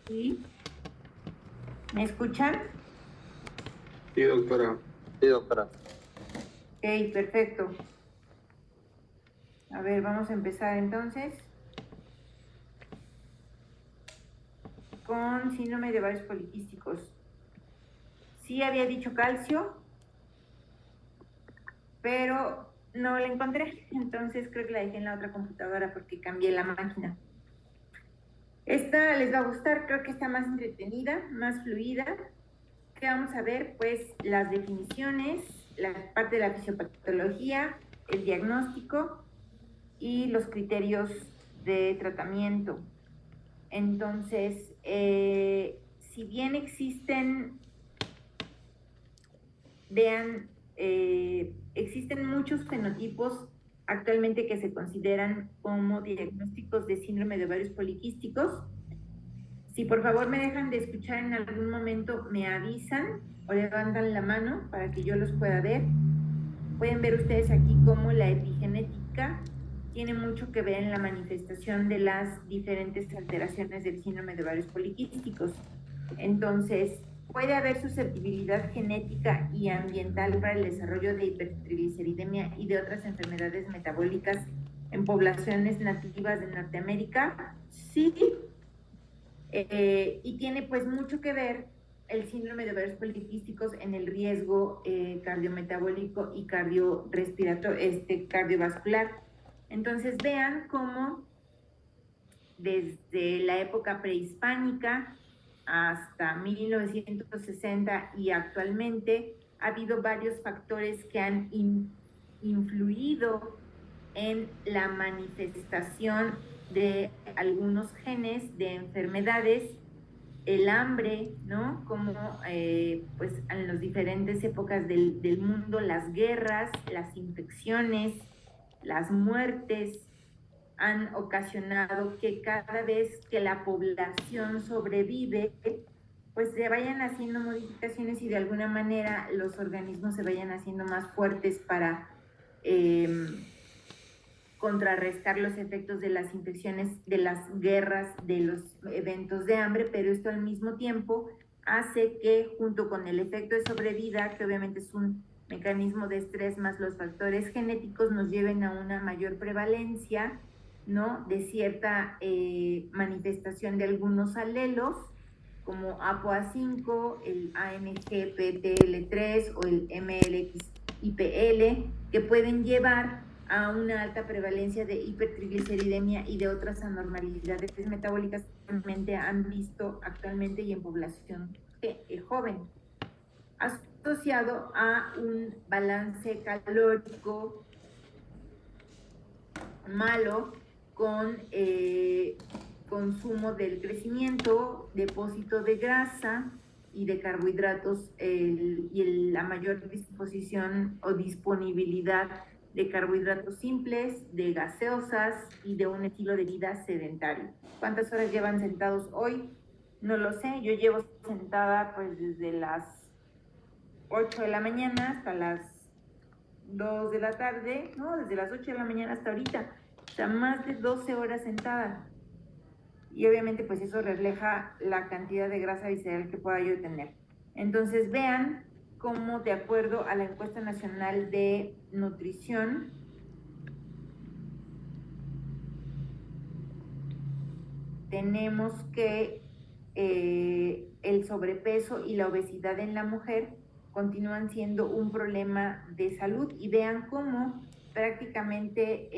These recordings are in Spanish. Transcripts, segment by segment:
¿Sí? ¿Me escuchan? Sí, doctora. Sí, doctora. Ok, perfecto. A ver, vamos a empezar entonces con síndrome de ovarios poliquísticos. Sí había dicho calcio, pero no la encontré, entonces creo que la dejé en la otra computadora porque cambié la máquina. Esta les va a gustar, creo que está más entretenida, más fluida. ¿Qué vamos a ver? Pues las definiciones, la parte de la fisiopatología, el diagnóstico y los criterios de tratamiento. Entonces, si bien existen, vean, existen muchos fenotipos actualmente que se consideran como diagnósticos de síndrome de ovarios poliquísticos. Si por favor me dejan de escuchar en algún momento, me avisan o levantan la mano para que yo los pueda ver. Pueden ver ustedes aquí cómo la epigenética tiene mucho que ver en la manifestación de las diferentes alteraciones del síndrome de ovarios poliquísticos. Entonces, puede haber susceptibilidad genética y ambiental para el desarrollo de hipertrigliceridemia y de otras enfermedades metabólicas en poblaciones nativas de Norteamérica. Sí, y tiene pues mucho que ver el síndrome de ovarios poliquísticos en el riesgo cardiometabólico y cardiovascular. Entonces vean cómo desde la época prehispánica hasta 1960 y actualmente ha habido varios factores que han influido en la manifestación de algunos genes de enfermedades, el hambre, ¿no? Como pues en las diferentes épocas del mundo, las guerras, las infecciones, las muertes han ocasionado que cada vez que la población sobrevive, pues se vayan haciendo modificaciones y de alguna manera los organismos se vayan haciendo más fuertes para contrarrestar los efectos de las infecciones, de las guerras, de los eventos de hambre, pero esto al mismo tiempo hace que junto con el efecto de sobrevida, que obviamente es un mecanismo de estrés más los factores genéticos, nos lleven a una mayor prevalencia, ¿no? De cierta manifestación de algunos alelos, como ApoA5, el ANGPTL3 o el MLXIPL, que pueden llevar a una alta prevalencia de hipertrigliceridemia y de otras anormalidades metabólicas que realmente han visto actualmente y en población joven, asociado a un balance calórico malo con consumo del crecimiento, depósito de grasa y de carbohidratos y la mayor disposición o disponibilidad de carbohidratos simples, de gaseosas y de un estilo de vida sedentario. ¿Cuántas horas llevan sentados hoy? No lo sé, yo llevo sentada pues desde las 8 de la mañana hasta las 2 de la tarde, no, desde las 8 de la mañana hasta ahorita, o sea, más de 12 horas sentada. Y obviamente pues eso refleja la cantidad de grasa visceral que pueda yo tener. Entonces vean cómo de acuerdo a la encuesta nacional de nutrición, tenemos que el sobrepeso y la obesidad en la mujer continúan siendo un problema de salud y vean cómo prácticamente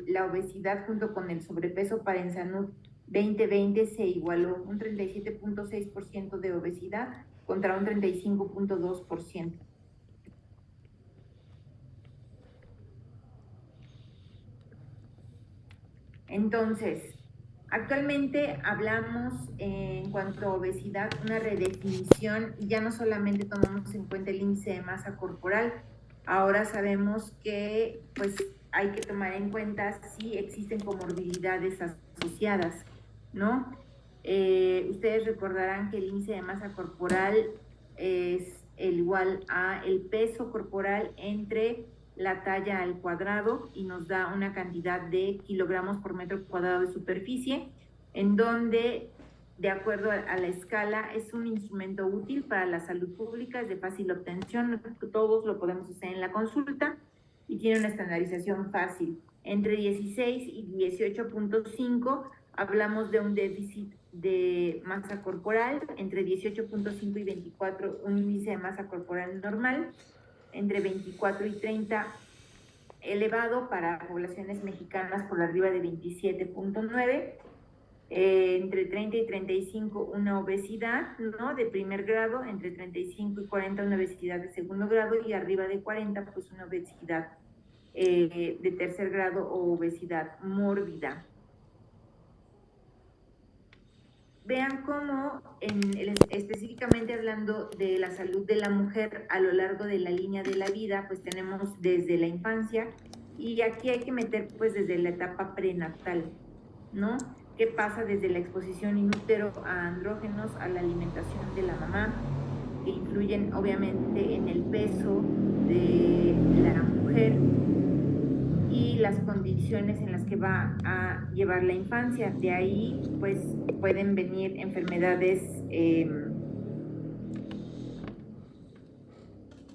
la obesidad junto con el sobrepeso para ENSANUD 2020 se igualó, un 37.6% de obesidad contra un 35.2%. Entonces, actualmente hablamos en cuanto a obesidad, una redefinición, y ya no solamente tomamos en cuenta el índice de masa corporal, ahora sabemos que pues hay que tomar en cuenta si existen comorbilidades asociadas, ¿no? Ustedes recordarán que el índice de masa corporal es el igual a el peso corporal entre la talla al cuadrado y nos da una cantidad de kilogramos por metro cuadrado de superficie, en donde de acuerdo a la escala, es un instrumento útil para la salud pública, es de fácil obtención, todos lo podemos hacer en la consulta y tiene una estandarización fácil. Entre 16 y 18.5 hablamos de un déficit de masa corporal, entre 18.5 y 24 un índice de masa corporal normal, entre 24 y 30 elevado para poblaciones mexicanas por arriba de 27.9, entre 30 y 35 una obesidad, ¿no? De primer grado, entre 35 y 40 una obesidad de segundo grado y arriba de 40 pues una obesidad de tercer grado o obesidad mórbida. Vean cómo, específicamente hablando de la salud de la mujer a lo largo de la línea de la vida, pues tenemos desde la infancia y aquí hay que meter pues desde la etapa prenatal, ¿no? ¿Qué pasa desde la exposición in útero a andrógenos, a la alimentación de la mamá, que influyen obviamente en el peso de la mujer y las condiciones en las que va a llevar la infancia? De ahí pues pueden venir enfermedades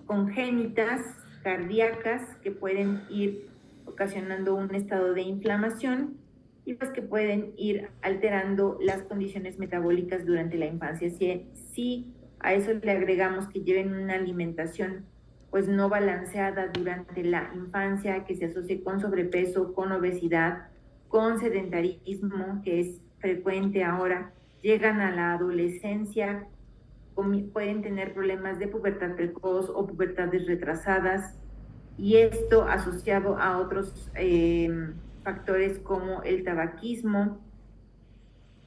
congénitas, cardíacas, que pueden ir ocasionando un estado de inflamación y pues que pueden ir alterando las condiciones metabólicas durante la infancia. Si a eso le agregamos que lleven una alimentación pues no balanceada durante la infancia, que se asocie con sobrepeso, con obesidad, con sedentarismo, que es frecuente ahora, llegan a la adolescencia, pueden tener problemas de pubertad precoz o pubertades retrasadas, y esto asociado a otros factores como el tabaquismo.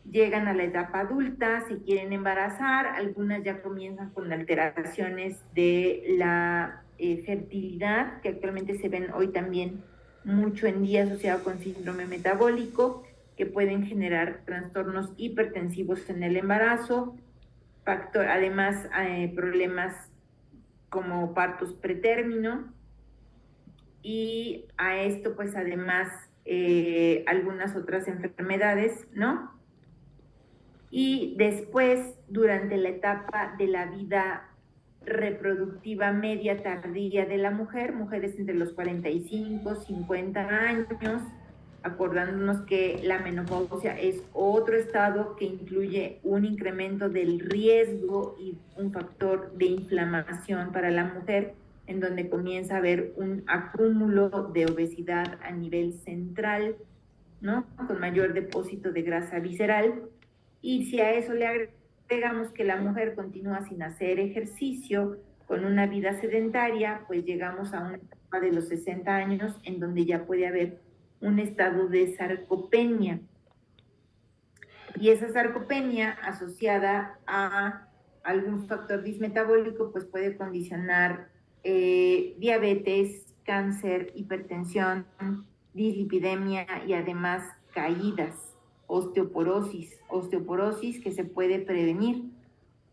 Llegan a la etapa adulta, se quieren embarazar, algunas ya comienzan con alteraciones de la fertilidad, que actualmente se ven hoy también mucho en día asociado con síndrome metabólico, que pueden generar trastornos hipertensivos en el embarazo, además problemas como partos pretérmino, y a esto pues además algunas otras enfermedades, ¿no? Y después, durante la etapa de la vida reproductiva media tardía de la mujer, mujeres entre los 45, 50 años, acordándonos que la menopausia es otro estado que incluye un incremento del riesgo y un factor de inflamación para la mujer, en donde comienza a haber un acúmulo de obesidad a nivel central, ¿no? Con mayor depósito de grasa visceral. Y si a eso le agregamos que la mujer continúa sin hacer ejercicio, con una vida sedentaria, pues llegamos a una etapa de los 60 años en donde ya puede haber un estado de sarcopenia. Y esa sarcopenia asociada a algún factor dismetabólico pues puede condicionar diabetes, cáncer, hipertensión, dislipidemia y además caídas, osteoporosis que se puede prevenir.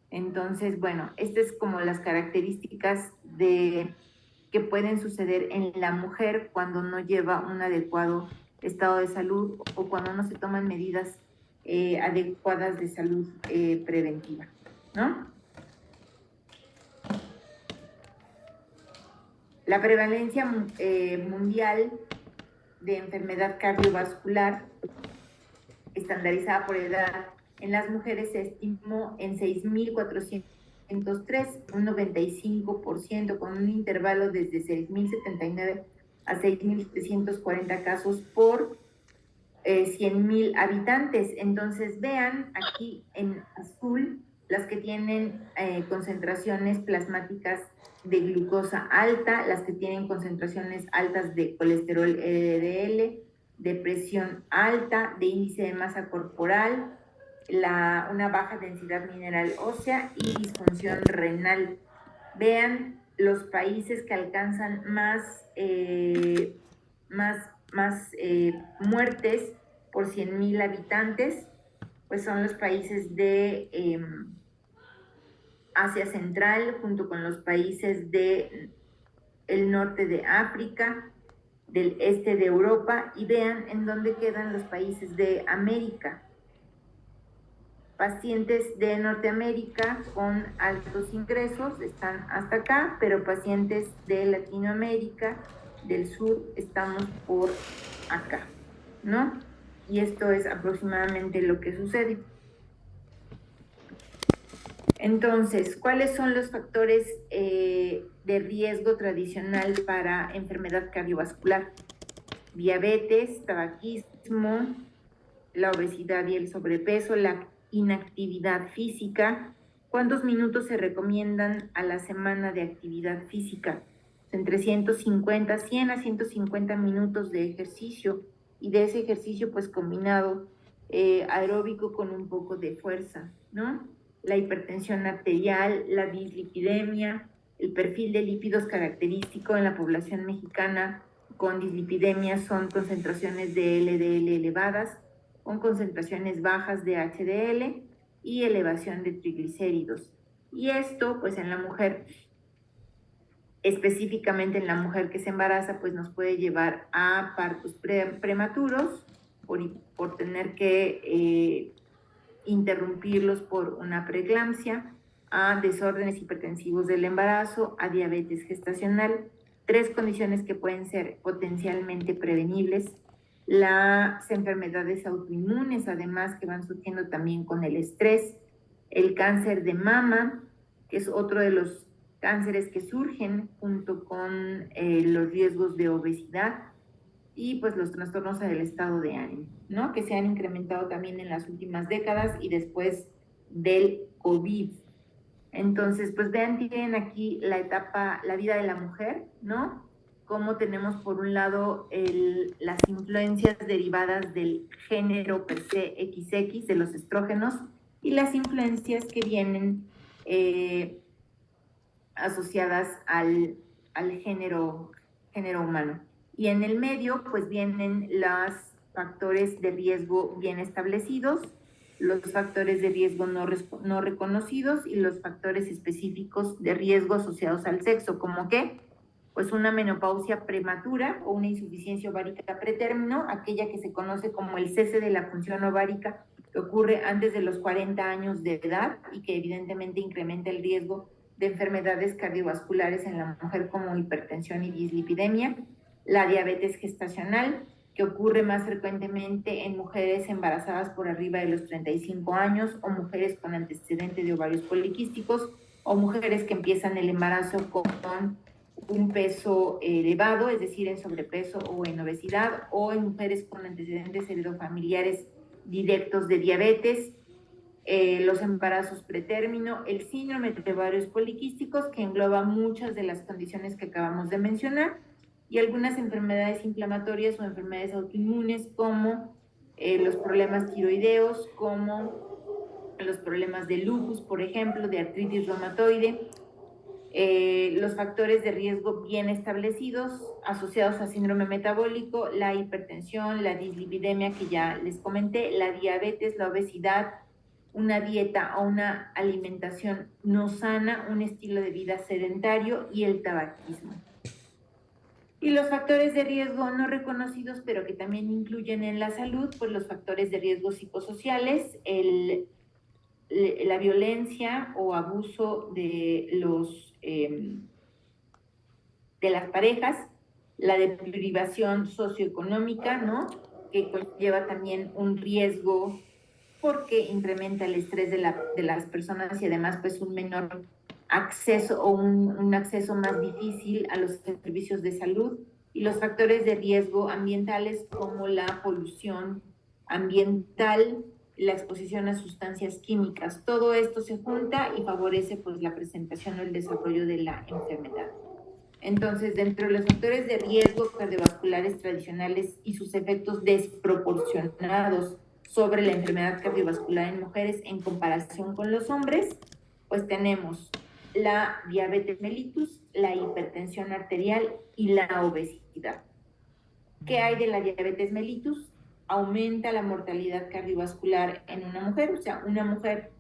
Entonces, bueno, estas es como las características que pueden suceder en la mujer cuando no lleva un adecuado estado de salud o cuando no se toman medidas adecuadas de salud preventiva, ¿no? La prevalencia mundial de enfermedad cardiovascular estandarizada por edad en las mujeres se estimó en 6.403, un 95%, con un intervalo desde 6.079 a 6.740 casos por 100.000 habitantes. Entonces vean aquí en azul las que tienen concentraciones plasmáticas de glucosa alta, las que tienen concentraciones altas de colesterol LDL, de presión alta, de índice de masa corporal, una baja densidad mineral ósea y disfunción renal. Vean los países que alcanzan más muertes por 100.000 habitantes, pues son los países de Asia Central, junto con los países del norte de África, del este de Europa, y vean en dónde quedan los países de América. pacientes de Norteamérica con altos ingresos están hasta acá, pero pacientes de Latinoamérica, del sur, estamos por acá, ¿no? Y esto es aproximadamente lo que sucede. Entonces, ¿cuáles son los factores de riesgo tradicional para enfermedad cardiovascular? Diabetes, tabaquismo, la obesidad y el sobrepeso, la inactividad física. ¿Cuántos minutos se recomiendan a la semana de actividad física? Entre 100 a 150 minutos de ejercicio, y de ese ejercicio pues combinado aeróbico con un poco de fuerza, ¿no? La hipertensión arterial, la dislipidemia, el perfil de lípidos característico en la población mexicana con dislipidemia son concentraciones de LDL elevadas, con concentraciones bajas de HDL y elevación de triglicéridos. Y esto, pues en la mujer, específicamente en la mujer que se embaraza, pues nos puede llevar a partos prematuros por tener que interrumpirlos por una preeclampsia, a desórdenes hipertensivos del embarazo, a diabetes gestacional, 3 condiciones que pueden ser potencialmente prevenibles. Las enfermedades autoinmunes, además, que van surgiendo también con el estrés, el cáncer de mama, que es otro de los cánceres que surgen junto con los riesgos de obesidad, y pues los trastornos del estado de ánimo, ¿no? Que se han incrementado también en las últimas décadas y después del COVID. Entonces, pues vean, tienen aquí la etapa, la vida de la mujer, ¿no? Cómo tenemos por un lado las influencias derivadas del género per se XX, de los estrógenos, y las influencias que vienen asociadas al género humano. Y en el medio, pues vienen los factores de riesgo bien establecidos, los factores de riesgo no reconocidos y los factores específicos de riesgo asociados al sexo, como que, pues una menopausia prematura o una insuficiencia ovárica pretérmino, aquella que se conoce como el cese de la función ovárica, que ocurre antes de los 40 años de edad y que evidentemente incrementa el riesgo de enfermedades cardiovasculares en la mujer como hipertensión y dislipidemia, la diabetes gestacional, que ocurre más frecuentemente en mujeres embarazadas por arriba de los 35 años o mujeres con antecedente de ovarios poliquísticos o mujeres que empiezan el embarazo con un peso elevado, es decir, en sobrepeso o en obesidad, o en mujeres con antecedentes heredofamiliares directos de diabetes, los embarazos pretérmino, el síndrome de ovarios poliquísticos, que engloba muchas de las condiciones que acabamos de mencionar, y algunas enfermedades inflamatorias o enfermedades autoinmunes como los problemas tiroideos, como los problemas de lupus, por ejemplo, de artritis reumatoide, los factores de riesgo bien establecidos asociados a síndrome metabólico, la hipertensión, la dislipidemia que ya les comenté, la diabetes, la obesidad, una dieta o una alimentación no sana, un estilo de vida sedentario y el tabaquismo. Y los factores de riesgo no reconocidos, pero que también incluyen en la salud, pues los factores de riesgo psicosociales, la violencia o abuso de las parejas, la deprivación socioeconómica, ¿no? Que conlleva también un riesgo porque incrementa el estrés de las personas y además pues un menor acceso o un acceso más difícil a los servicios de salud, y los factores de riesgo ambientales como la polución ambiental, la exposición a sustancias químicas. Todo esto se junta y favorece pues la presentación o el desarrollo de la enfermedad. Entonces, dentro de los factores de riesgo cardiovasculares tradicionales y sus efectos desproporcionados sobre la enfermedad cardiovascular en mujeres en comparación con los hombres, pues tenemos la diabetes mellitus, la hipertensión arterial y la obesidad. ¿Qué hay de la diabetes mellitus? Aumenta la mortalidad cardiovascular en una mujer, o sea, una mujer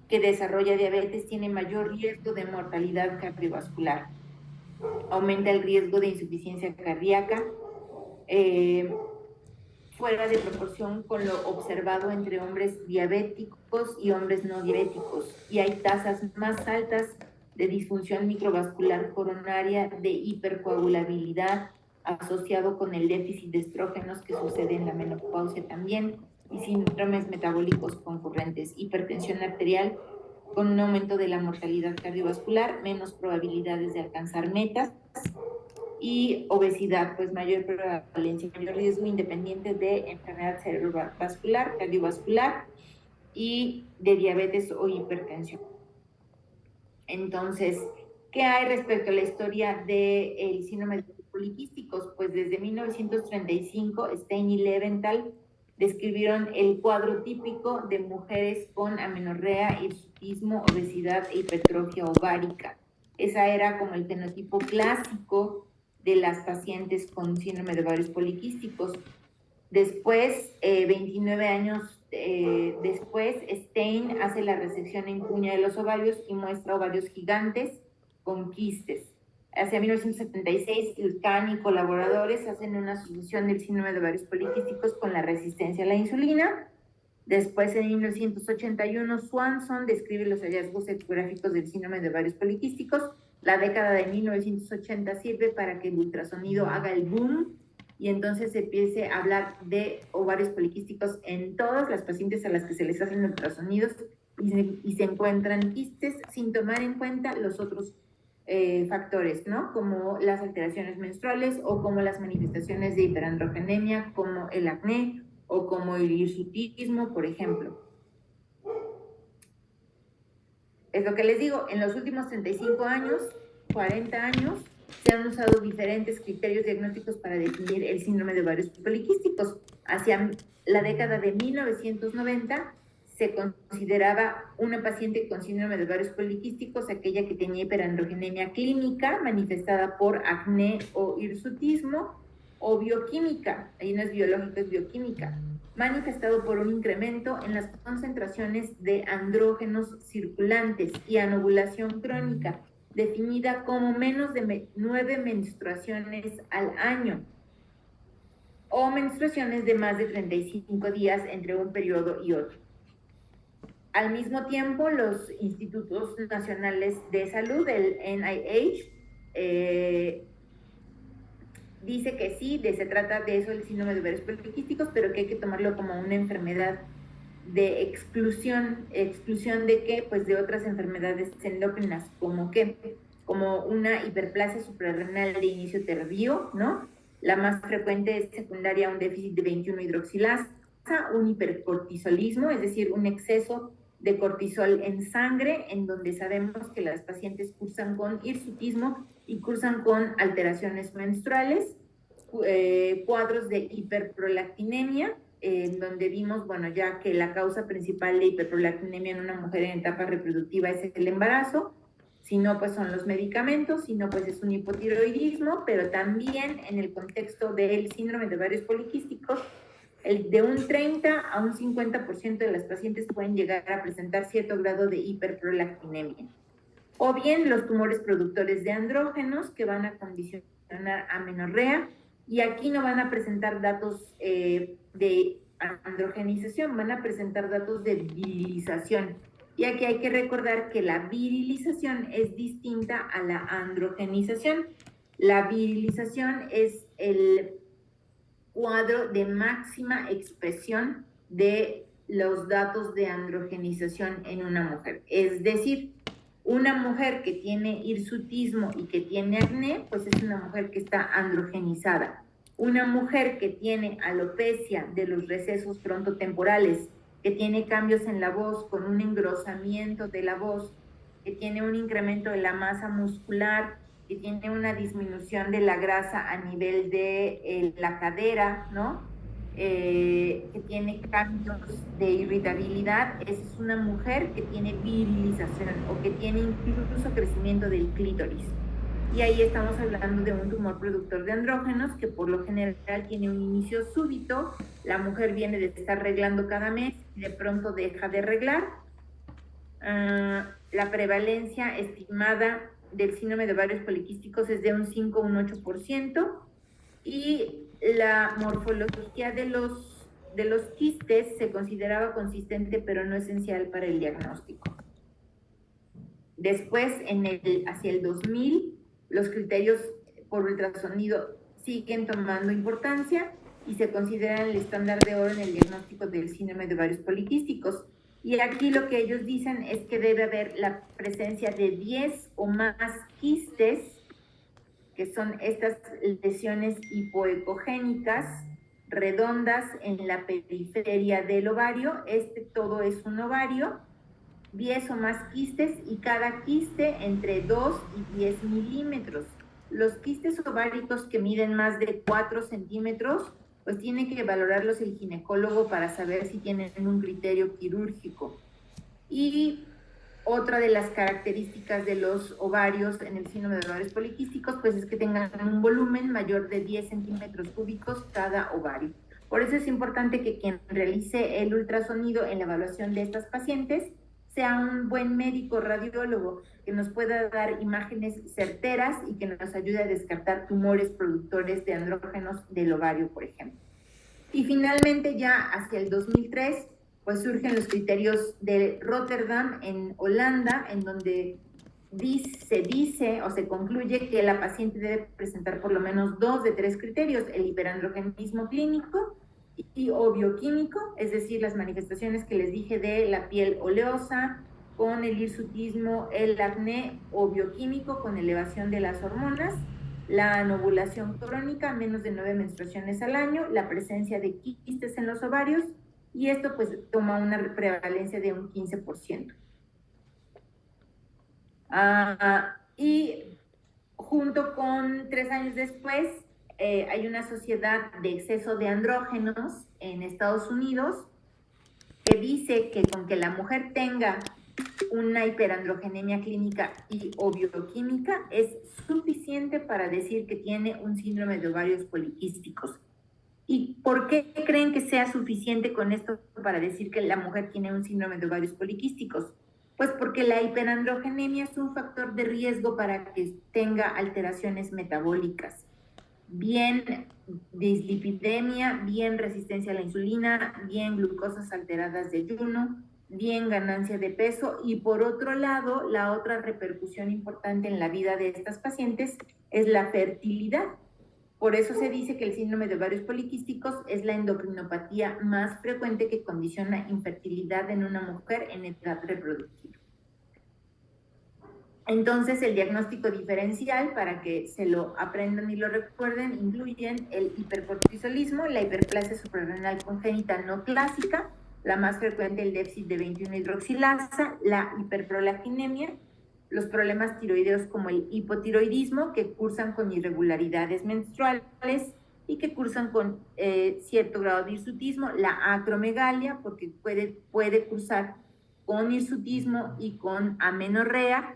que desarrolla diabetes tiene mayor riesgo de mortalidad cardiovascular. Aumenta el riesgo de insuficiencia cardíaca, fuera de proporción con lo observado entre hombres diabéticos y hombres no diabéticos, y hay tasas más altas de disfunción microvascular coronaria, de hipercoagulabilidad, asociado con el déficit de estrógenos que sucede en la menopausia también, y síndromes metabólicos concurrentes, hipertensión arterial con un aumento de la mortalidad cardiovascular, menos probabilidades de alcanzar metas, y obesidad, pues mayor prevalencia, mayor riesgo independiente de enfermedad cerebrovascular, cardiovascular y de diabetes o hipertensión. Entonces, ¿qué hay respecto a la historia del síndrome de poliquísticos? Pues desde 1935, Stein y Leventhal describieron el cuadro típico de mujeres con amenorrea, hirsutismo, obesidad e hipertrofia ovárica. Esa era como el fenotipo clásico de las pacientes con síndrome de ovarios poliquísticos. Después, 29 años después, Stein hace la resección en cuña de los ovarios y muestra ovarios gigantes con quistes. Hacia 1976, Ilkan y colaboradores hacen una asociación del síndrome de ovarios poliquísticos con la resistencia a la insulina. Después, en 1981, Swanson describe los hallazgos ecográficos del síndrome de ovarios poliquísticos. La década de 1980 sirve para que el ultrasonido haga el boom y entonces se empiece a hablar de ovarios poliquísticos en todas las pacientes a las que se les hacen ultrasonidos y se encuentran quistes sin tomar en cuenta los otros factores, ¿no? Como las alteraciones menstruales o como las manifestaciones de hiperandrogenemia, como el acné o como el hirsutismo, por ejemplo. Es lo que les digo, en los últimos 35 años, 40 años, se han usado diferentes criterios diagnósticos para definir el síndrome de ovarios poliquísticos. Hacia la década de 1990 se consideraba una paciente con síndrome de ovarios poliquísticos aquella que tenía hiperandrogenemia clínica manifestada por acné o hirsutismo, o bioquímica, ahí no es biológica, es bioquímica, manifestado por un incremento en las concentraciones de andrógenos circulantes y anovulación crónica, definida como menos de 9 menstruaciones al año, o menstruaciones de más de 35 días entre un periodo y otro. Al mismo tiempo, los Institutos Nacionales de Salud, el NIH, dice que sí, se trata de eso, el síndrome de ovarios poliquísticos, pero que hay que tomarlo como una enfermedad de exclusión de qué, pues de otras enfermedades endocrinas, como qué, como una hiperplasia suprarrenal de inicio tardío, ¿no? La más frecuente es secundaria a un déficit de 21-hidroxilasa, un hipercortisolismo, es decir, un exceso de cortisol en sangre, en donde sabemos que las pacientes cursan con hirsutismo y cursan con alteraciones menstruales, cuadros de hiperprolactinemia, en donde vimos, bueno, ya que la causa principal de hiperprolactinemia en una mujer en etapa reproductiva es el embarazo, si no, pues son los medicamentos, si no, pues es un hipotiroidismo, pero también en el contexto del síndrome de ovarios poliquísticos, de un 30 a un 50% de las pacientes pueden llegar a presentar cierto grado de hiperprolactinemia. O bien los tumores productores de andrógenos que van a condicionar amenorrea, y aquí no van a presentar datos de androgenización, van a presentar datos de virilización. Y aquí hay que recordar que la virilización es distinta a la androgenización. La virilización es el cuadro de máxima expresión de los datos de androgenización en una mujer. Es decir, una mujer que tiene hirsutismo y que tiene acné, pues es una mujer que está androgenizada. Una mujer que tiene alopecia de los recesos frontotemporales, que tiene cambios en la voz con un engrosamiento de la voz, que tiene un incremento de la masa muscular, que tiene una disminución de la grasa a nivel de la cadera, ¿no? Que tiene cambios de irritabilidad, esa es una mujer que tiene virilización o que tiene incluso crecimiento del clítoris. Y ahí estamos hablando de un tumor productor de andrógenos que por lo general tiene un inicio súbito, la mujer viene de estar reglando cada mes y de pronto deja de reglar. La prevalencia estimada del síndrome de ovarios poliquísticos es de un 5 a un 8%, y la morfología de los de los quistes se consideraba consistente, pero no esencial para el diagnóstico. Después, hacia el 2000, los criterios por ultrasonido siguen tomando importancia y se consideran el estándar de oro en el diagnóstico del síndrome de ovarios poliquísticos. Y aquí lo que ellos dicen es que debe haber la presencia de 10 o más quistes, que son estas lesiones hipoecogénicas redondas en la periferia del ovario. Todo es un ovario, 10 o más quistes, y cada quiste entre 2 y 10 milímetros. Los quistes ováricos que miden más de 4 centímetros, pues tiene que valorarlos el ginecólogo para saber si tienen un criterio quirúrgico. Y otra de las características de los ovarios en el síndrome de ovarios poliquísticos, pues es que tengan un volumen mayor de 10 centímetros cúbicos cada ovario. Por eso es importante que quien realice el ultrasonido en la evaluación de estas pacientes sea un buen médico radiólogo que nos pueda dar imágenes certeras y que nos ayude a descartar tumores productores de andrógenos del ovario, por ejemplo. Y finalmente, ya hacia el 2003, pues surgen los criterios de Rotterdam en Holanda, en donde se dice o se concluye que la paciente debe presentar por lo menos 2 de 3 criterios: el hiperandrogenismo clínico o bioquímico, es decir, las manifestaciones que les dije de la piel oleosa, con el hirsutismo, el acné, o bioquímico con elevación de las hormonas, la anovulación crónica, menos de 9 menstruaciones al año, la presencia de quistes en los ovarios, y esto pues toma una prevalencia de un 15%. Y junto con 3 años después, hay una sociedad de exceso de andrógenos en Estados Unidos que dice que con que la mujer tenga una hiperandrogenemia clínica y o bioquímica es suficiente para decir que tiene un síndrome de ovarios poliquísticos. ¿Y por qué creen que sea suficiente con esto para decir que la mujer tiene un síndrome de ovarios poliquísticos? Pues porque la hiperandrogenemia es un factor de riesgo para que tenga alteraciones metabólicas, bien dislipidemia, bien resistencia a la insulina, bien glucosas alteradas de ayuno, bien ganancia de peso. Y por otro lado, la otra repercusión importante en la vida de estas pacientes es la fertilidad. Por eso se dice que el síndrome de ovarios poliquísticos es la endocrinopatía más frecuente que condiciona infertilidad en una mujer en edad reproductiva. Entonces, el diagnóstico diferencial, para que se lo aprendan y lo recuerden, incluyen el hipercortisolismo, la hiperplasia suprarrenal congénita no clásica, la más frecuente el déficit de 21-hidroxilasa, la hiperprolactinemia, los problemas tiroideos como el hipotiroidismo, que cursan con irregularidades menstruales y que cursan con cierto grado de hirsutismo, la acromegalia, porque puede cursar con hirsutismo y con amenorrea,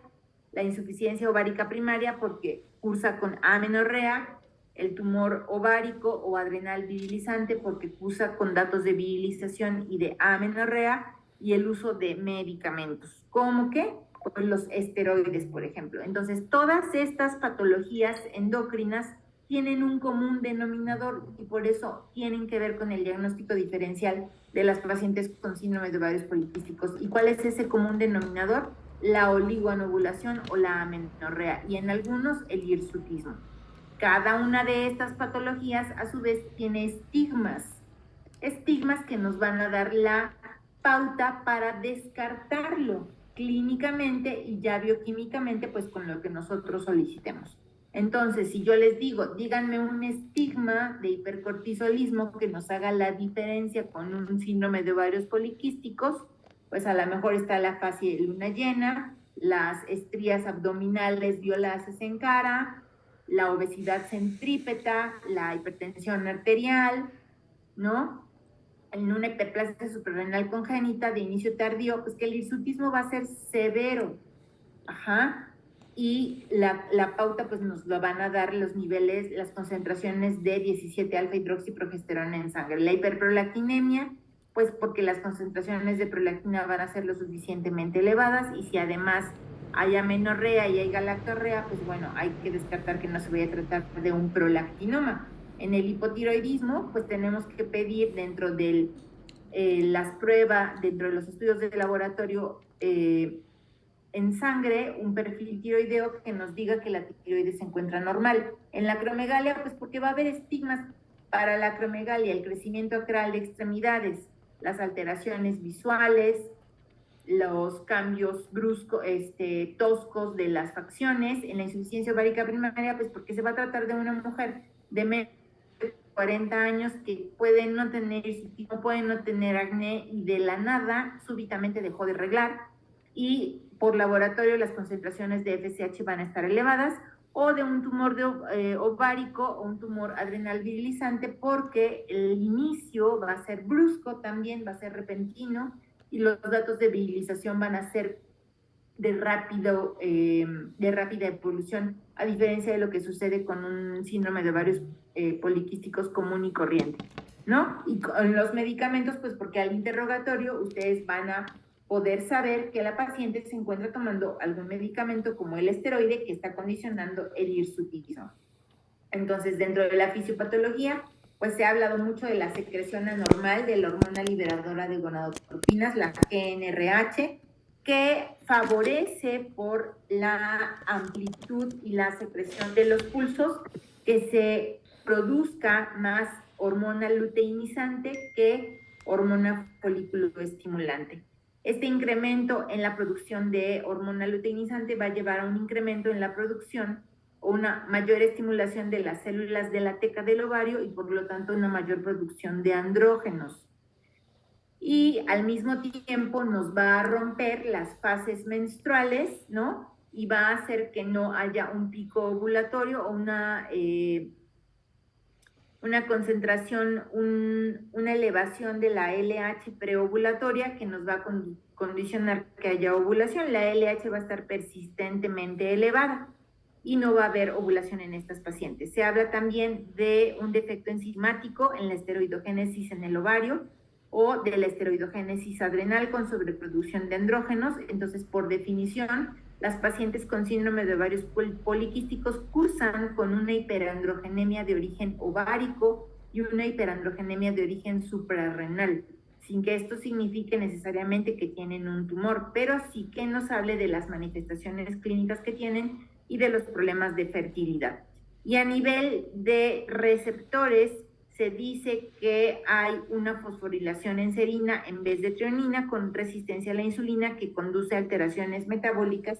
la insuficiencia ovárica primaria porque cursa con amenorrea, el tumor ovárico o adrenal virilizante porque cursa con datos de virilización y de amenorrea, y el uso de medicamentos, como que pues los esteroides, por ejemplo. Entonces, todas estas patologías endocrinas tienen un común denominador y por eso tienen que ver con el diagnóstico diferencial de las pacientes con síndrome de ovarios poliquísticos. ¿Y cuál es ese común denominador? La oligoanovulación o la amenorrea, y en algunos el hirsutismo. Cada una de estas patologías a su vez tiene estigmas que nos van a dar la pauta para descartarlo clínicamente y ya bioquímicamente, pues con lo que nosotros solicitemos. Entonces, si yo les digo, díganme un estigma de hipercortisolismo que nos haga la diferencia con un síndrome de ovarios poliquísticos, pues a lo mejor está la fase de luna llena, las estrías abdominales violaces en cara, la obesidad centrípeta, la hipertensión arterial, ¿no? En una hiperplasia suprarrenal congénita de inicio tardío, pues que el hirsutismo va a ser severo. Y la pauta pues nos lo van a dar los niveles, las concentraciones de 17 alfa hidroxiprogesterona en sangre. La hiperprolactinemia, pues porque las concentraciones de prolactina van a ser lo suficientemente elevadas, y si además hay amenorrea y hay galactorrea, pues bueno, hay que descartar que no se vaya a tratar de un prolactinoma. En el hipotiroidismo, pues tenemos que pedir dentro de las pruebas, dentro de los estudios de laboratorio en sangre, un perfil tiroideo que nos diga que la tiroides se encuentra normal. En la acromegalia, pues porque va a haber estigmas para la acromegalia, el crecimiento acral de extremidades, las alteraciones visuales, los cambios bruscos, toscos de las facciones. En la insuficiencia ovárica primaria, pues porque se va a tratar de una mujer de menos de 40 años que puede no tener, puede no tener acné y de la nada súbitamente dejó de reglar y por laboratorio las concentraciones de FSH van a estar elevadas, o de un tumor ovárico o un tumor adrenal virilizante, porque el inicio va a ser brusco, también va a ser repentino, y los datos de virilización van a ser de rápida evolución, a diferencia de lo que sucede con un síndrome de ovarios poliquísticos común y corriente, ¿no? Y con los medicamentos, pues porque al interrogatorio ustedes van a poder saber que la paciente se encuentra tomando algún medicamento como el esteroide que está condicionando el hirsutismo. Entonces, dentro de la fisiopatología, pues se ha hablado mucho de la secreción anormal de la hormona liberadora de gonadotropinas, la GnRH, que favorece por la amplitud y la secreción de los pulsos que se produzca más hormona luteinizante que hormona folículo estimulante. Este incremento en la producción de hormona luteinizante va a llevar a un incremento en la producción o una mayor estimulación de las células de la teca del ovario y por lo tanto una mayor producción de andrógenos. Y al mismo tiempo nos va a romper las fases menstruales, ¿no? Y va a hacer que no haya un pico ovulatorio o una concentración, una elevación de la LH preovulatoria que nos va a condicionar que haya ovulación. La LH va a estar persistentemente elevada y no va a haber ovulación en estas pacientes. Se habla también de un defecto enzimático en la esteroidogénesis en el ovario o de la esteroidogénesis adrenal con sobreproducción de andrógenos. Entonces, por definición, las pacientes con síndrome de ovarios poliquísticos cursan con una hiperandrogenemia de origen ovárico y una hiperandrogenemia de origen suprarrenal, sin que esto signifique necesariamente que tienen un tumor, pero sí que nos hable de las manifestaciones clínicas que tienen y de los problemas de fertilidad. Y a nivel de receptores, se dice que hay una fosforilación en serina en vez de treonina con resistencia a la insulina que conduce a alteraciones metabólicas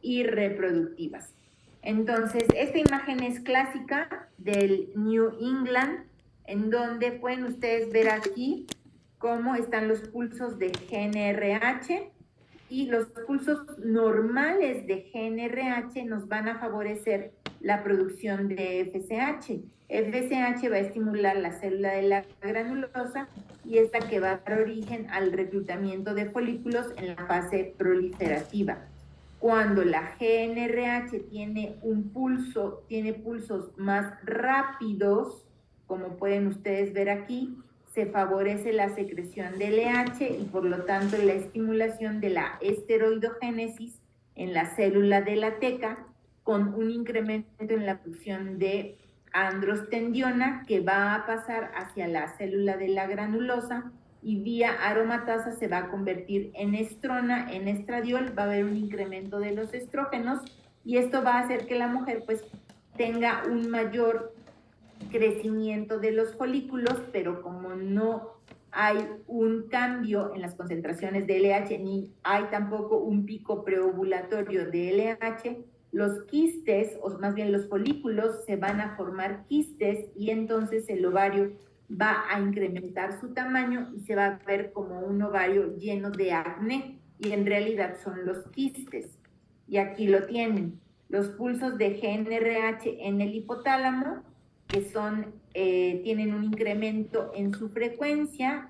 y reproductivas. Entonces, esta imagen es clásica del New England, en donde pueden ustedes ver aquí cómo están los pulsos de GnRH, y los pulsos normales de GnRH nos van a favorecer la producción de FSH. FSH va a estimular la célula de la granulosa y es la que va a dar origen al reclutamiento de folículos en la fase proliferativa. Cuando la GnRH tiene pulsos más rápidos, como pueden ustedes ver aquí, se favorece la secreción de LH y por lo tanto la estimulación de la esteroidogénesis en la célula de la teca, con un incremento en la producción de androstendiona que va a pasar hacia la célula de la granulosa y vía aromatasa se va a convertir en estrona, en estradiol, va a haber un incremento de los estrógenos y esto va a hacer que la mujer pues tenga un mayor crecimiento de los folículos, pero como no hay un cambio en las concentraciones de LH, ni hay tampoco un pico preovulatorio de LH, los quistes, o más bien los folículos, se van a formar quistes y entonces el ovario va a incrementar su tamaño y se va a ver como un ovario lleno de acné, y en realidad son los quistes. Y aquí lo tienen, los pulsos de GnRH en el hipotálamo, que tienen un incremento en su frecuencia,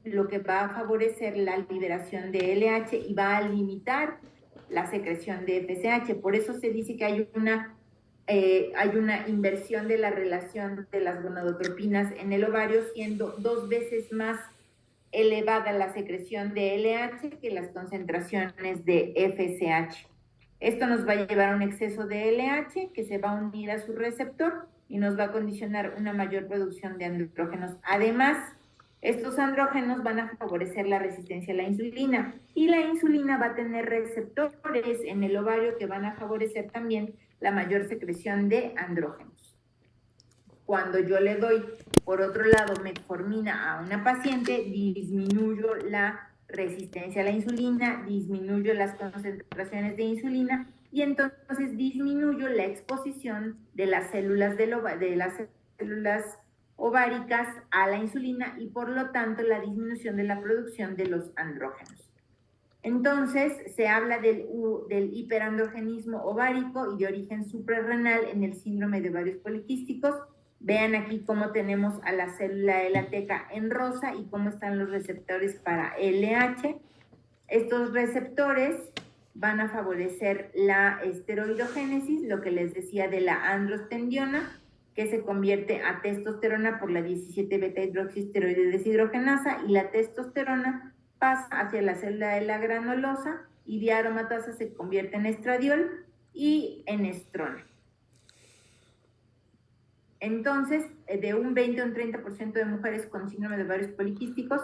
lo que va a favorecer la liberación de LH y va a limitar la secreción de FSH. Por eso se dice que hay una inversión de la relación de las gonadotropinas en el ovario, siendo 2 veces más elevada la secreción de LH que las concentraciones de FSH. Esto nos va a llevar a un exceso de LH que se va a unir a su receptor y nos va a condicionar una mayor producción de andrógenos. Además, estos andrógenos van a favorecer la resistencia a la insulina y la insulina va a tener receptores en el ovario que van a favorecer también la mayor secreción de andrógenos. Cuando yo le doy, por otro lado, metformina a una paciente, disminuyo la resistencia a la insulina, disminuyo las concentraciones de insulina y entonces disminuyo la exposición de las células ováricas a la insulina y por lo tanto la disminución de la producción de los andrógenos. Entonces se habla del hiperandrogenismo ovárico y de origen suprarrenal en el síndrome de ovarios poliquísticos. Vean aquí cómo tenemos a la célula de la teca en rosa y cómo están los receptores para LH. Estos receptores van a favorecer la esteroidogénesis, lo que les decía de la androstendiona, que se convierte a testosterona por la 17-beta-hidroxisteroide deshidrogenasa, y la testosterona pasa hacia la célula de la granulosa y vía aromatasa se convierte en estradiol y en estrona. Entonces, de un 20 a un 30% de mujeres con síndrome de ovarios poliquísticos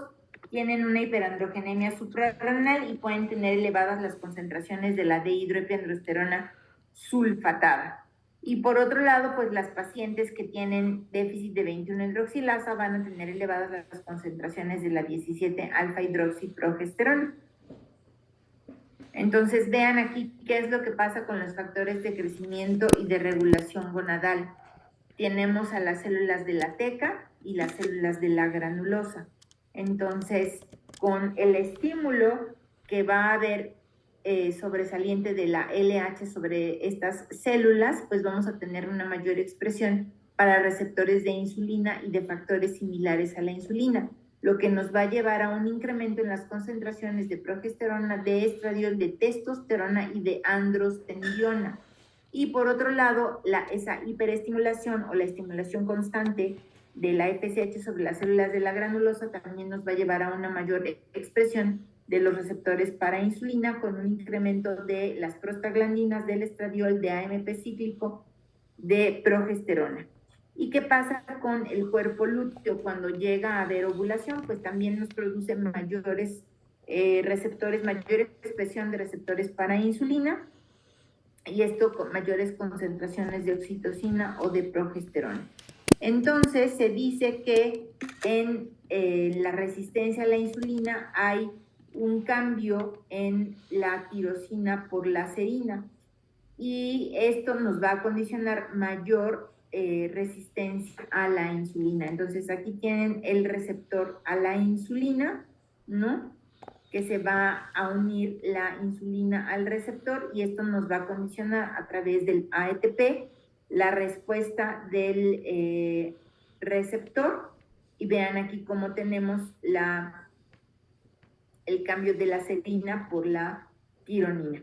tienen una hiperandrogenemia suprarrenal y pueden tener elevadas las concentraciones de la dehidroepiandrosterona sulfatada. Y por otro lado, pues las pacientes que tienen déficit de 21-hidroxilasa van a tener elevadas las concentraciones de la 17-alfa-hidroxiprogesterona. Entonces, vean aquí qué es lo que pasa con los factores de crecimiento y de regulación gonadal. Tenemos a las células de la teca y las células de la granulosa. Entonces, con el estímulo que va a haber sobresaliente de la LH sobre estas células, pues vamos a tener una mayor expresión para receptores de insulina y de factores similares a la insulina, lo que nos va a llevar a un incremento en las concentraciones de progesterona, de estradiol, de testosterona y de androstendiona. Y por otro lado, esa hiperestimulación o la estimulación constante de la FSH sobre las células de la granulosa también nos va a llevar a una mayor expresión de los receptores para insulina, con un incremento de las prostaglandinas, del estradiol, de AMP cíclico, de progesterona. ¿Y qué pasa con el cuerpo lúteo cuando llega a haber ovulación? Pues también nos produce mayores receptores, mayor expresión de receptores para insulina, y esto con mayores concentraciones de oxitocina o de progesterona. Entonces se dice que en la resistencia a la insulina hay un cambio en la tirosina por la serina y esto nos va a condicionar mayor resistencia a la insulina. Entonces aquí tienen el receptor a la insulina, ¿no?, que se va a unir la insulina al receptor y esto nos va a condicionar a través del ATP la respuesta del receptor. Y vean aquí cómo tenemos el cambio de la serina por la tironina.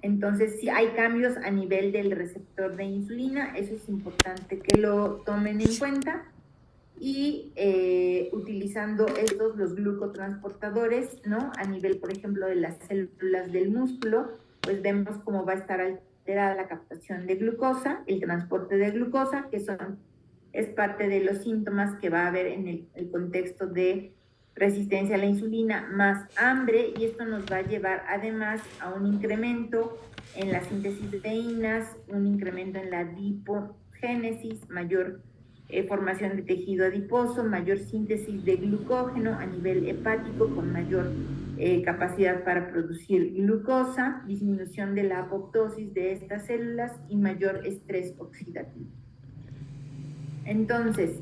Entonces, si hay cambios a nivel del receptor de insulina, eso es importante que lo tomen en cuenta. Y utilizando estos, los glucotransportadores, ¿no?, a nivel, por ejemplo, de las células del músculo, pues vemos cómo va a estar alterada la captación de glucosa, el transporte de glucosa, que es parte de los síntomas que va a haber en el contexto de resistencia a la insulina, más hambre, y esto nos va a llevar además a un incremento en la síntesis de proteínas, un incremento en la adipogénesis, mayor formación de tejido adiposo, mayor síntesis de glucógeno a nivel hepático con mayor capacidad para producir glucosa, disminución de la apoptosis de estas células y mayor estrés oxidativo. Entonces,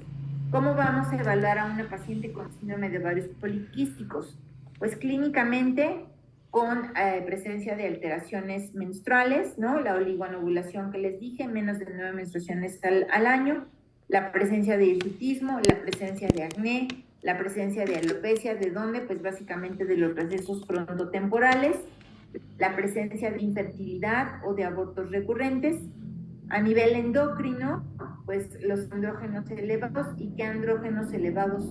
¿cómo vamos a evaluar a una paciente con síndrome de ovarios poliquísticos? Pues clínicamente con presencia de alteraciones menstruales, ¿no?, la oligoanovulación que les dije, menos de 9 menstruaciones al año, la presencia de hirsutismo, la presencia de acné, la presencia de alopecia, ¿de dónde? Pues básicamente de los recesos frontotemporales, la presencia de infertilidad o de abortos recurrentes. A nivel endocrino, pues los andrógenos elevados. ¿Y qué andrógenos elevados?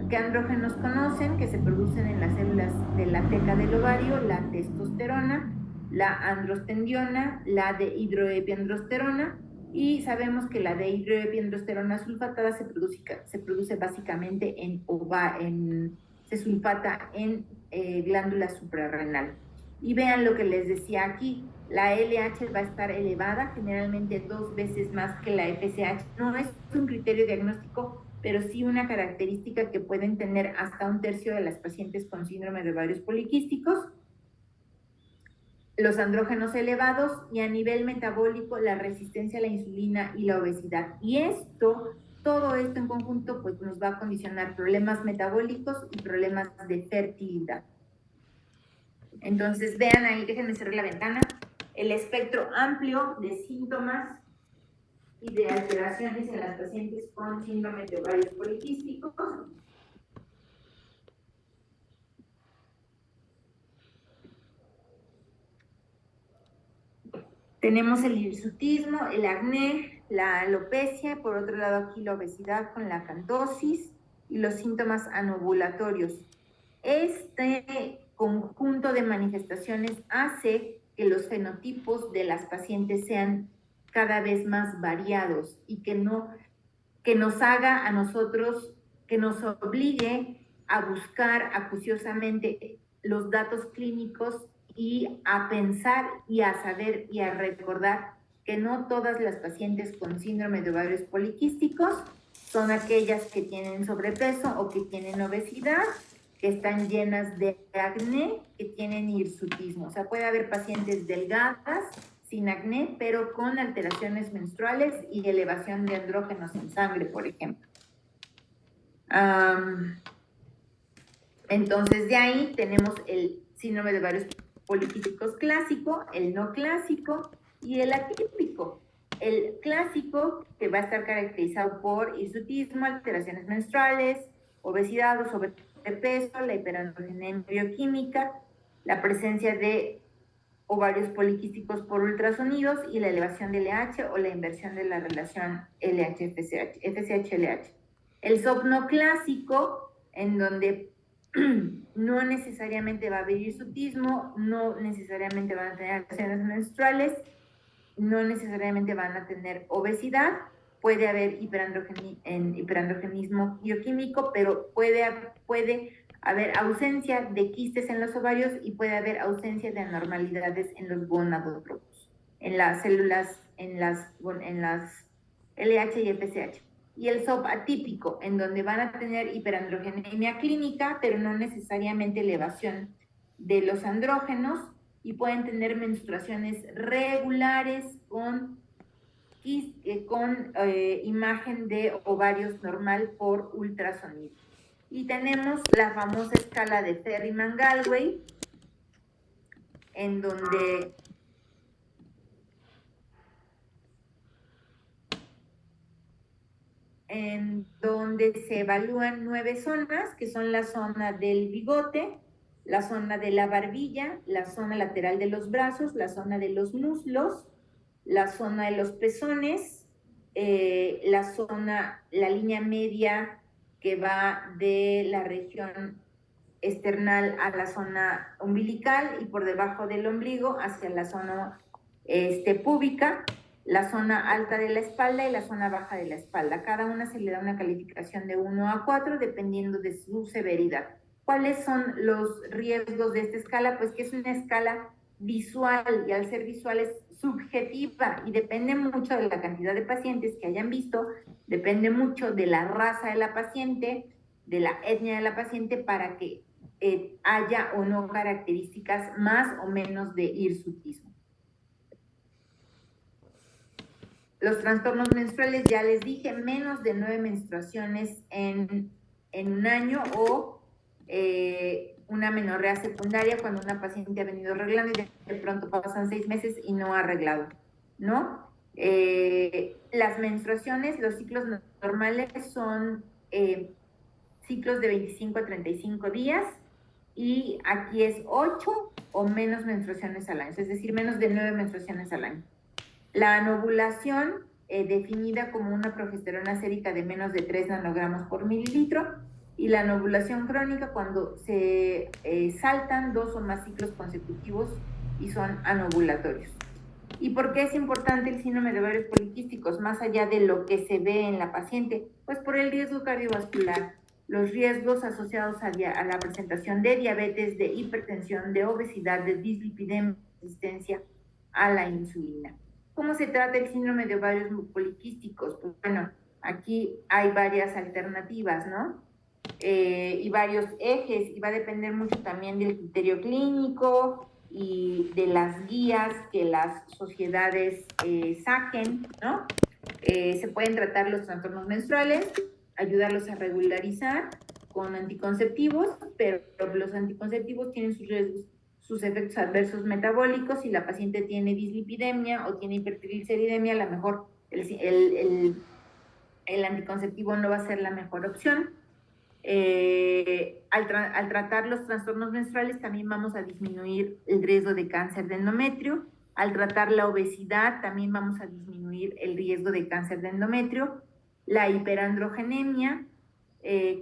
¿Qué andrógenos conocen que se producen en las células de la teca del ovario? La testosterona, la androstendiona, la dehidroepiandrosterona, y sabemos que la dihidroepiandrosterona sulfatada se produce básicamente se sulfata en glándula suprarrenal. Y vean lo que les decía aquí, la LH va a estar elevada, generalmente 2 veces más que la FSH. No es un criterio diagnóstico, pero sí una característica que pueden tener hasta 1/3 de las pacientes con síndrome de ovarios poliquísticos. Los andrógenos elevados y a nivel metabólico la resistencia a la insulina y la obesidad. Y todo esto en conjunto pues nos va a condicionar problemas metabólicos y problemas de fertilidad. Entonces vean ahí, déjenme cerrar la ventana, el espectro amplio de síntomas y de alteraciones en las pacientes con síndrome de ovarios poliquísticos. Tenemos el hirsutismo, el acné, la alopecia, por otro lado aquí la obesidad con la acantosis y los síntomas anovulatorios. Este conjunto de manifestaciones hace que los fenotipos de las pacientes sean cada vez más variados y que nos haga a nosotros, que nos obligue a buscar acuciosamente los datos clínicos y a pensar y a saber y a recordar que no todas las pacientes con síndrome de ovarios poliquísticos son aquellas que tienen sobrepeso o que tienen obesidad, que están llenas de acné, que tienen hirsutismo. O sea, puede haber pacientes delgadas, sin acné, pero con alteraciones menstruales y elevación de andrógenos en sangre, por ejemplo. Entonces, de ahí tenemos el síndrome de ovarios poliquísticos clásico, el no clásico y el atípico. El clásico, que va a estar caracterizado por hirsutismo, alteraciones menstruales, obesidad o sobrepeso, la hiperandrogenemia bioquímica, la presencia de ovarios poliquísticos por ultrasonidos y la elevación de LH o la inversión de la relación LH-FSH, FSH-LH. El SOP no clásico, en donde no necesariamente va a haber hirsutismo, no necesariamente van a tener alteraciones menstruales, no necesariamente van a tener obesidad, puede haber hiperandrogenismo bioquímico, pero puede haber ausencia de quistes en los ovarios y puede haber ausencia de anormalidades en los gonadotropos, en las células, en las LH y FSH. Y el SOP atípico, en donde van a tener hiperandrogenemia clínica, pero no necesariamente elevación de los andrógenos, y pueden tener menstruaciones regulares con imagen de ovarios normal por ultrasonido. Y tenemos la famosa escala de Ferriman-Galway, en donde se evalúan 9 zonas, que son la zona del bigote, la zona de la barbilla, la zona lateral de los brazos, la zona de los muslos, la zona de los pezones, la línea media que va de la región external a la zona umbilical y por debajo del ombligo hacia la zona púbica, la zona alta de la espalda y la zona baja de la espalda. Cada una se le da una calificación de 1 a 4 dependiendo de su severidad. ¿Cuáles son los riesgos de esta escala? Pues que es una escala visual y al ser visual es subjetiva y depende mucho de la cantidad de pacientes que hayan visto, depende mucho de la raza de la paciente, de la etnia de la paciente para que haya o no características más o menos de hirsutismo. Los trastornos menstruales, ya les dije, menos de 9 menstruaciones en un año o una menorrea secundaria cuando una paciente ha venido arreglando y de pronto pasan 6 meses y no ha arreglado, ¿no? Las menstruaciones, los ciclos normales son ciclos de 25 a 35 días y aquí es 8 o menos menstruaciones al año, es decir, menos de 9 menstruaciones al año. La anovulación, definida como una progesterona sérica de menos de 3 nanogramos por mililitro, y la anovulación crónica cuando se saltan 2 o más ciclos consecutivos y son anovulatorios. ¿Y por qué es importante el síndrome de ovarios poliquísticos, más allá de lo que se ve en la paciente? Pues por el riesgo cardiovascular, los riesgos asociados a la presentación de diabetes, de hipertensión, de obesidad, de dislipidemia, resistencia a la insulina. ¿Cómo se trata el síndrome de ovarios poliquísticos? Pues bueno, aquí hay varias alternativas, ¿no? Y varios ejes, y va a depender mucho también del criterio clínico y de las guías que las sociedades saquen, ¿no? Se pueden tratar los trastornos menstruales, ayudarlos a regularizar con anticonceptivos, pero los anticonceptivos tienen sus riesgos, sus efectos adversos metabólicos. Si la paciente tiene dislipidemia o tiene hipertrigliceridemia, a lo mejor el anticonceptivo no va a ser la mejor opción. Al tratar los trastornos menstruales también vamos a disminuir el riesgo de cáncer de endometrio. Al tratar la obesidad también vamos a disminuir el riesgo de cáncer de endometrio. La hiperandrogenemia,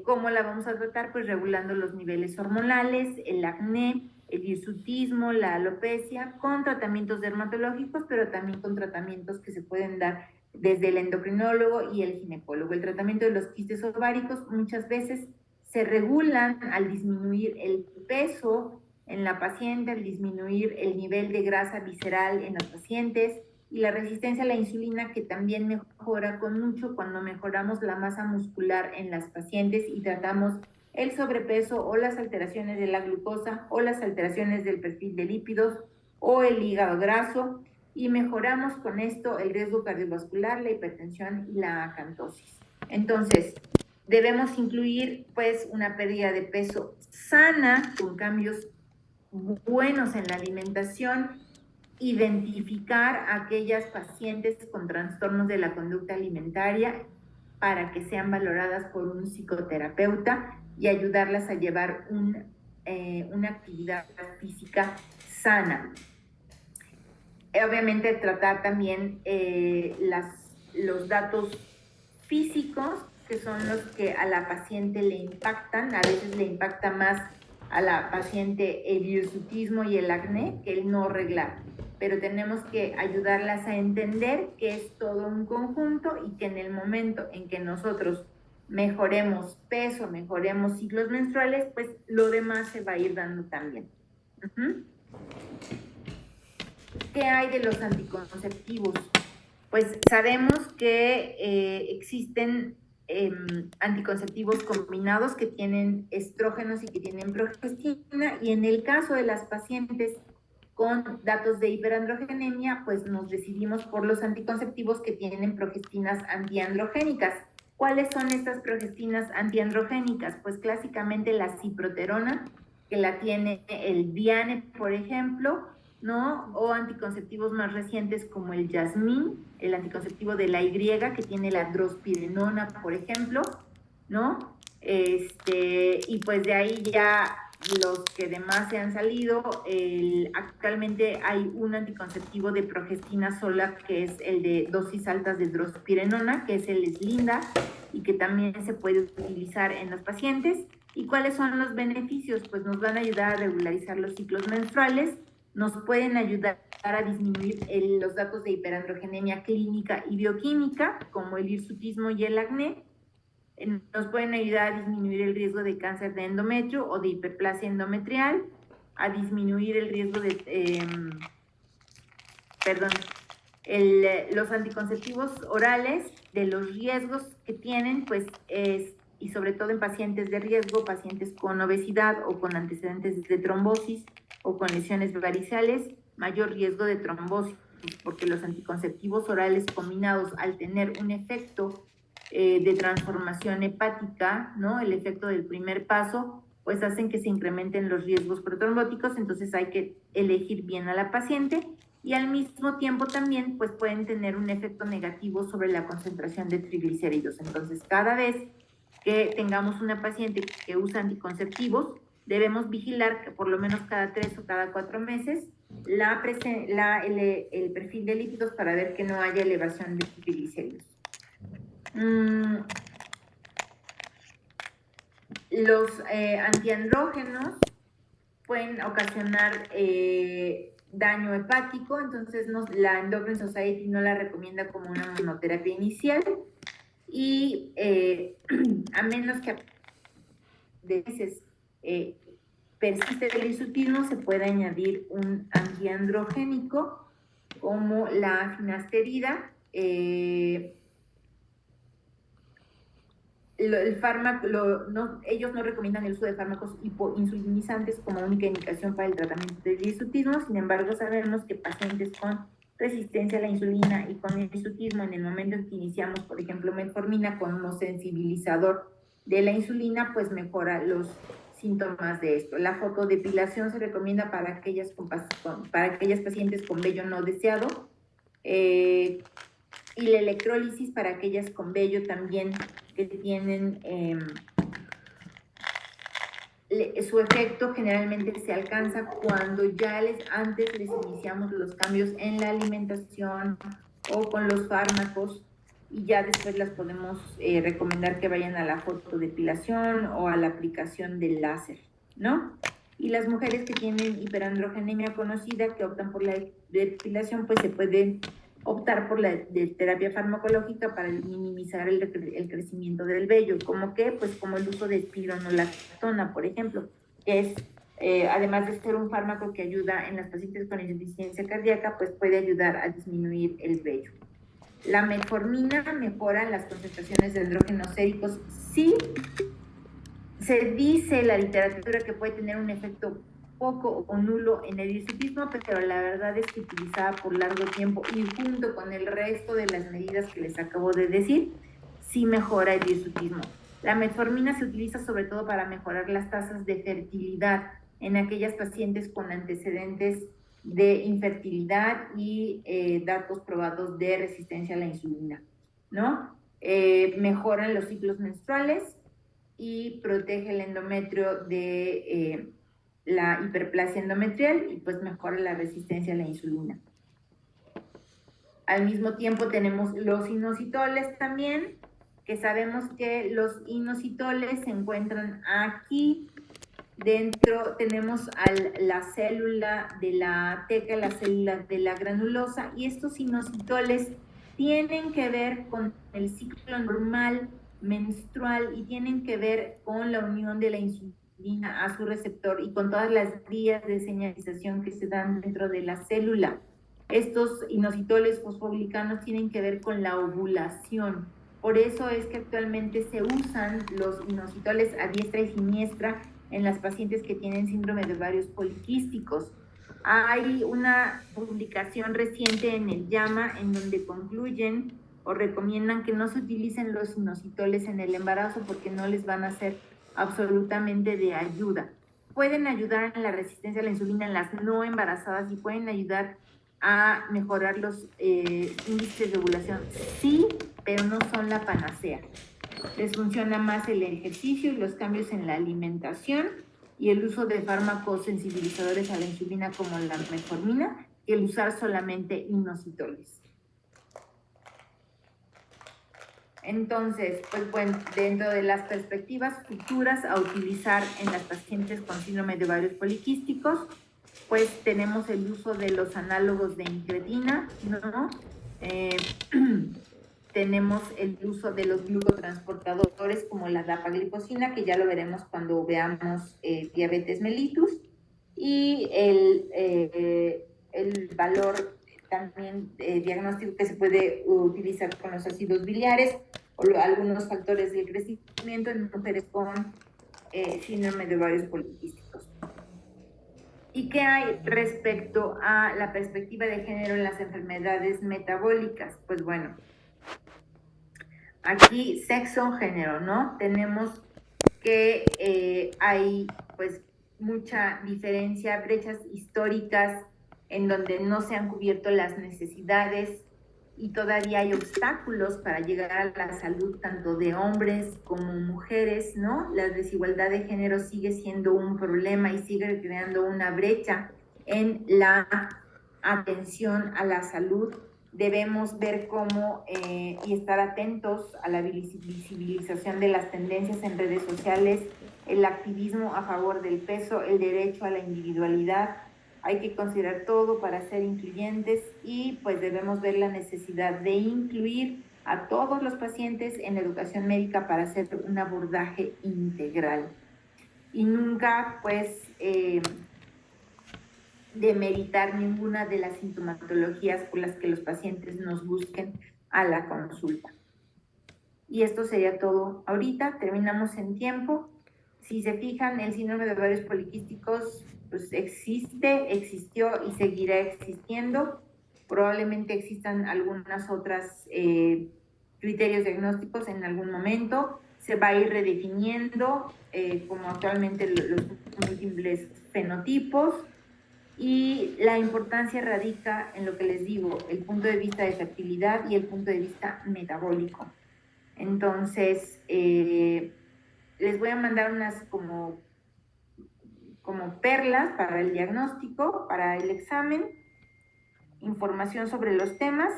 ¿cómo la vamos a tratar? Pues regulando los niveles hormonales, el acné, el hirsutismo, la alopecia, con tratamientos dermatológicos, pero también con tratamientos que se pueden dar desde el endocrinólogo y el ginecólogo. El tratamiento de los quistes ováricos muchas veces se regulan al disminuir el peso en la paciente, al disminuir el nivel de grasa visceral en los pacientes, y la resistencia a la insulina, que también mejora con mucho cuando mejoramos la masa muscular en las pacientes y tratamos el sobrepeso o las alteraciones de la glucosa o las alteraciones del perfil de lípidos o el hígado graso, y mejoramos con esto el riesgo cardiovascular, la hipertensión y la acantosis. Entonces, debemos incluir pues una pérdida de peso sana con cambios buenos en la alimentación, identificar a aquellas pacientes con trastornos de la conducta alimentaria para que sean valoradas por un psicoterapeuta y ayudarlas a llevar una actividad física sana. Obviamente tratar también los datos físicos, que son los que a la paciente le impactan. A veces le impacta más a la paciente el hirsutismo y el acné que el no reglar, pero tenemos que ayudarlas a entender que es todo un conjunto y que en el momento en que nosotros mejoremos peso, mejoremos ciclos menstruales, pues lo demás se va a ir dando también. ¿Qué hay de los anticonceptivos? Pues sabemos que existen anticonceptivos combinados que tienen estrógenos y que tienen progestina, y en el caso de las pacientes con datos de hiperandrogenemia, pues nos decidimos por los anticonceptivos que tienen progestinas antiandrogénicas. ¿Cuáles son estas progestinas antiandrogénicas? Pues clásicamente la ciproterona, que la tiene el Diane, por ejemplo, ¿no? O anticonceptivos más recientes como el Yasmin, el anticonceptivo de la Y, que tiene la drospirenona, por ejemplo, ¿no? Y pues de ahí ya los que demás se han salido, actualmente hay un anticonceptivo de progestina sola, que es el de dosis altas de drospirenona, que es el Slinda, y que también se puede utilizar en los pacientes. ¿Y cuáles son los beneficios? Pues nos van a ayudar a regularizar los ciclos menstruales, nos pueden ayudar a disminuir los datos de hiperandrogenemia clínica y bioquímica, como el hirsutismo y el acné. Nos pueden ayudar a disminuir el riesgo de cáncer de endometrio o de hiperplasia endometrial, a disminuir el riesgo de, los anticonceptivos orales, de los riesgos que tienen, pues y sobre todo en pacientes de riesgo, pacientes con obesidad o con antecedentes de trombosis o con lesiones varicales, mayor riesgo de trombosis, porque los anticonceptivos orales combinados, al tener un efecto de transformación hepática, ¿no? El efecto del primer paso, pues hacen que se incrementen los riesgos protrombóticos. Entonces hay que elegir bien a la paciente, y al mismo tiempo también pues pueden tener un efecto negativo sobre la concentración de triglicéridos. Entonces, cada vez que tengamos una paciente que usa anticonceptivos, debemos vigilar que por lo menos cada 3 o cada 4 meses el perfil de lípidos, para ver que no haya elevación de triglicéridos. Los antiandrógenos pueden ocasionar daño hepático, entonces la Endocrine Society no la recomienda como una monoterapia inicial, y a menos que de veces persiste el hirsutismo, se puede añadir un antiandrogénico como la finasterida. El fármaco, ellos no recomiendan el uso de fármacos hipoinsulinizantes como única indicación para el tratamiento del hirsutismo. Sin embargo, sabemos que pacientes con resistencia a la insulina y con hirsutismo, en el momento en que iniciamos, por ejemplo, metformina como sensibilizador de la insulina, pues mejora los síntomas de esto. La fotodepilación se recomienda para aquellas pacientes con vello no deseado, y la electrólisis para aquellas con vello también que tienen su efecto generalmente se alcanza cuando ya antes les iniciamos los cambios en la alimentación o con los fármacos, y ya después las podemos recomendar que vayan a la fotodepilación o a la aplicación del láser, ¿no? Y las mujeres que tienen hiperandrogenemia conocida, que optan por la depilación, pues se pueden optar por la terapia farmacológica para minimizar el crecimiento del vello, como el uso de espironolactona, por ejemplo, que es, además de ser un fármaco que ayuda en las pacientes con insuficiencia cardíaca, pues puede ayudar a disminuir el vello. La metformina mejora las concentraciones de andrógenos séricos. Sí, se dice en la literatura que puede tener un efecto poco o nulo en el hirsutismo, pero la verdad es que utilizada por largo tiempo y junto con el resto de las medidas que les acabo de decir, sí mejora el hirsutismo. La metformina se utiliza sobre todo para mejorar las tasas de fertilidad en aquellas pacientes con antecedentes de infertilidad y datos probados de resistencia a la insulina, ¿no? Mejoran los ciclos menstruales y protege el endometrio de la hiperplasia endometrial, y pues mejora la resistencia a la insulina. Al mismo tiempo tenemos los inositoles también, que sabemos que los inositoles se encuentran aquí dentro. Tenemos la célula de la teca, la célula de la granulosa, y estos inositoles tienen que ver con el ciclo normal menstrual y tienen que ver con la unión de la insulina a su receptor y con todas las vías de señalización que se dan dentro de la célula. Estos inositoles fosfoglicanos tienen que ver con la ovulación. Por eso es que actualmente se usan los inositoles a diestra y siniestra en las pacientes que tienen síndrome de ovarios poliquísticos. Hay una publicación reciente en el JAMA en donde concluyen o recomiendan que no se utilicen los inositoles en el embarazo porque no les van a ser absolutamente de ayuda. Pueden ayudar en la resistencia a la insulina en las no embarazadas y pueden ayudar a mejorar los índices de ovulación, sí, pero no son la panacea. Les funciona más el ejercicio y los cambios en la alimentación y el uso de fármacos sensibilizadores a la insulina como la metformina, que el usar solamente inositoles. Entonces, pues bueno, dentro de las perspectivas futuras a utilizar en las pacientes con síndrome de ovarios poliquísticos, pues tenemos el uso de los análogos de incretina, ¿no? Tenemos el uso de los glucotransportadores como la dapaglifosina, que ya lo veremos cuando veamos diabetes mellitus, y el valor también diagnóstico que se puede utilizar con los ácidos biliares o algunos factores del crecimiento en mujeres con síndrome de ovarios poliquísticos. ¿Y qué hay respecto a la perspectiva de género en las enfermedades metabólicas? Pues bueno, aquí sexo, género, ¿no? Tenemos que hay pues mucha diferencia, brechas históricas en donde no se han cubierto las necesidades y todavía hay obstáculos para llegar a la salud tanto de hombres como mujeres, ¿no? La desigualdad de género sigue siendo un problema y sigue creando una brecha en la atención a la salud. Debemos ver cómo y estar atentos a la visibilización de las tendencias en redes sociales, el activismo a favor del peso, el derecho a la individualidad, hay que considerar todo para ser incluyentes y pues debemos ver la necesidad de incluir a todos los pacientes en la educación médica para hacer un abordaje integral. Y nunca pues demeritar ninguna de las sintomatologías por las que los pacientes nos busquen a la consulta. Y esto sería todo ahorita, terminamos en tiempo. Si se fijan, el síndrome de ovarios poliquísticos pues existió y seguirá existiendo. Probablemente existan algunas otras criterios diagnósticos en algún momento. Se va a ir redefiniendo como actualmente los múltiples fenotipos. Y la importancia radica en lo que les digo, el punto de vista de fertilidad y el punto de vista metabólico. Entonces, les voy a mandar unas como perlas para el diagnóstico, para el examen, información sobre los temas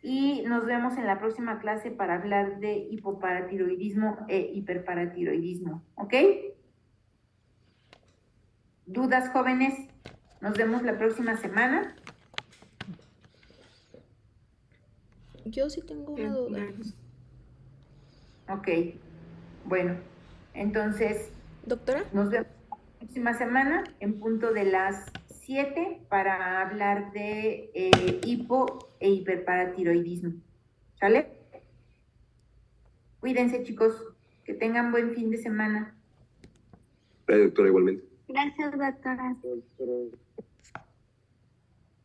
y nos vemos en la próxima clase para hablar de hipoparatiroidismo e hiperparatiroidismo, ¿ok? ¿Dudas, jóvenes? Nos vemos la próxima semana. Yo sí tengo una duda. Ok, bueno, entonces Doctora, nos vemos la próxima semana en punto de las 7 para hablar de hipo e hiperparatiroidismo. ¿Sale? Cuídense, chicos, que tengan buen fin de semana. Doctora, igualmente. Gracias, doctora.